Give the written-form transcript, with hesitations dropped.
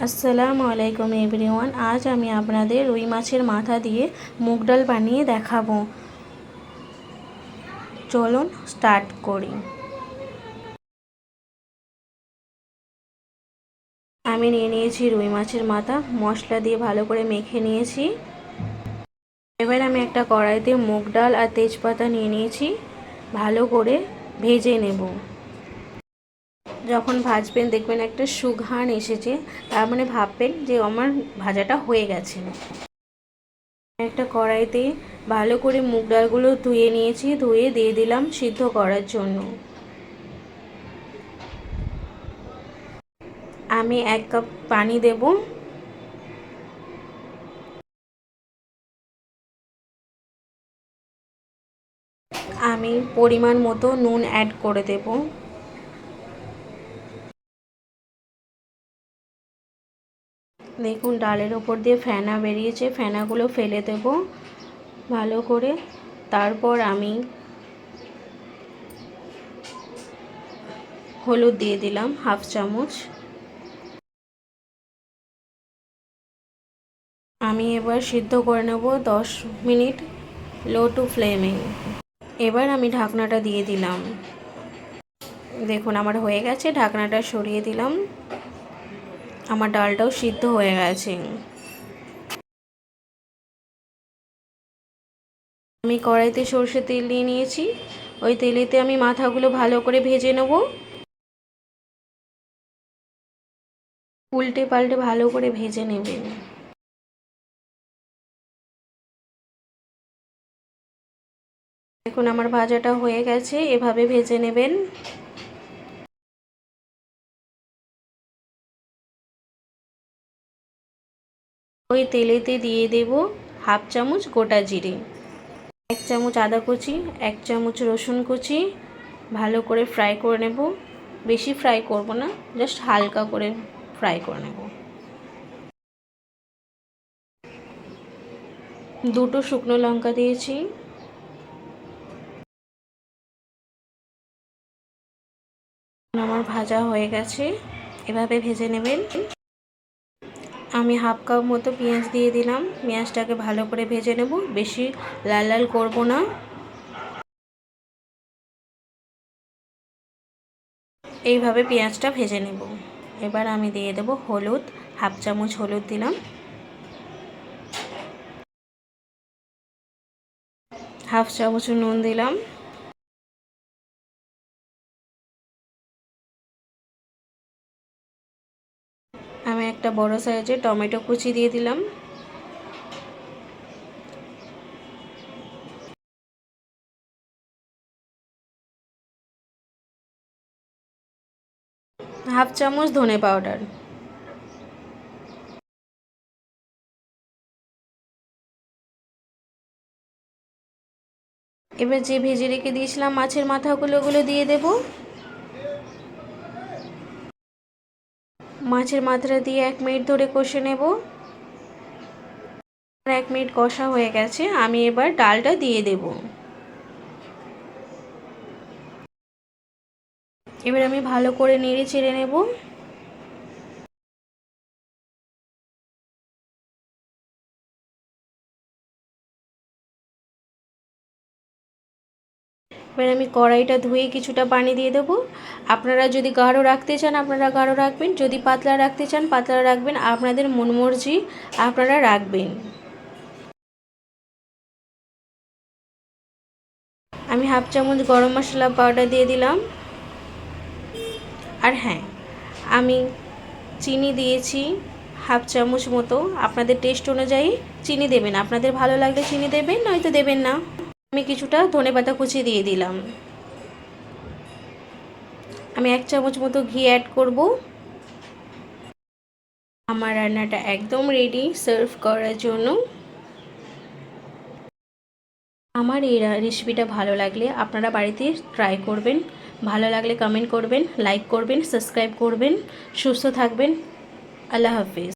আসসালামু আলাইকুম এভরিওয়ান। আজ আমি আপনাদের রুই মাছের মাথা দিয়ে মুগ ডাল বানিয়ে দেখাবো। চলুন স্টার্ট করি। আমি নিয়ে নিয়েছি রুই মাছের মাথা, মশলা দিয়ে ভালো করে মেখে নিয়েছি। এবার আমি একটা কড়াইতে মুগ ডাল আর তেজপাতা নিয়ে নিয়েছি, ভালো করে ভেজে নেব। যখন ভাজবেন দেখবেন একটা সুঘ্রাণ এসেছে, তার মানে ভাববেন যে আমার ভাজাটা হয়ে গেছে। একটা কড়াইতে ভালো করে মুগ ডালগুলো ধুয়ে নিয়েছি, ধুয়ে দিয়ে দিলাম সিদ্ধ করার জন্য। আমি 1 কাপ পানি দেব। আমি পরিমাণ মতো নুন অ্যাড করে দেব। দেখুন ডালের ওপর দিয়ে ফেনা বেরিয়েছে, ফেনাগুলো ফেলে দেব ভালো করে। তারপর আমি হলুদ দিয়ে দিলাম 1/2 চামচ। আমি এবার সিদ্ধ করে নেব 10 মিনিট লো টু ফ্লেমে। এবার আমি ঢাকনাটা দিয়ে দিলাম। দেখুন আমার হয়ে গেছে, ঢাকনাটা সরিয়ে দিলাম। আমার ডালটাও সিদ্ধ হয়ে গেছে। আমি কড়াইতে সরষের তেল নিয়ে নিয়েছি, ওই তেলেতে আমি মাথাগুলো ভালো করে ভেজে নেব। উল্টে পাল্টে ভালো করে ভেজে নেবেন। দেখুন আমার ভাজাটা হয়ে গেছে, এভাবে ভেজে নেবেন। ওই তেলেতে দিয়ে দেব 1/2 চামচ গোটা জিরে, 1 চামচ আদা কুচি, 1 চামচ রসুন কুচি। ভালো করে ফ্রাই করে নেব। বেশি ফ্রাই করব না, জাস্ট হালকা করে ফ্রাই করে নেব। 2টো শুকনো লঙ্কা দিয়েছি। আমার ভাজা হয়ে গেছে, এভাবে ভেজে নেবেন। আমি 1/2 কাপ মতো পেঁয়াজ দিয়ে দিলাম। পেঁয়াজটাকে ভালো করে ভেজে নেব, বেশি লাল লাল করব না। এইভাবে পেঁয়াজটা ভেজে নেব। এবার আমি দিয়ে দেব হলুদ, 1/2 চামচ হলুদ দিলাম। 1/2 চামচ নুন দিলাম। আমি একটা বড় সাইজের টমেটো কুচি দিয়ে দিলাম। হাফ চামচ ধনে পাউডার। এবার যে ভেজে রেখে দিয়েছিলাম মাছের মাথাগুলো, ওগুলো দিয়ে দেব। মাছের মাথাটা দিয়ে 1 মিনিট ধরে কষে নেব। 1 মিনিট কষা হয়ে গেছে, আমি এবার ডালটা দিয়ে দেব। এবার আমি ভালো করে নেড়ে চেড়ে নেব। এবার আমি কড়াইটা ধুয়ে কিছুটা পানি দিয়ে দেবো। আপনারা যদি গাঢ় রাখতে চান আপনারা গাঢ় রাখবেন, যদি পাতলা রাখতে চান পাতলা রাখবেন, আপনাদের মন মর্জি আপনারা রাখবেন। আমি 1/2 চামচ গরম মশলা পাউডার দিয়ে দিলাম। আর হ্যাঁ, আমি চিনি দিয়েছি 1/2 চামচ মতো। আপনাদের টেস্ট অনুযায়ী চিনি দেবেন, আপনাদের ভালো লাগলে চিনি দেবেন, নয়তো দেবেন না। আমি কিছুটা ধনেপাতা কুচি দিয়ে দিলাম। আমি 1 চামচ মতো ঘি অ্যাড করব। আমার রান্নাটা একদম রেডি সার্ভ করার জন্য। আমার এই রেসিপিটা ভালো লাগলে আপনারা বাড়িতে ট্রাই করবেন। ভালো লাগলে কমেন্ট করবেন, লাইক করবেন, সাবস্ক্রাইব করবেন। সুস্থ থাকবেন। আল্লাহ হাফেজ।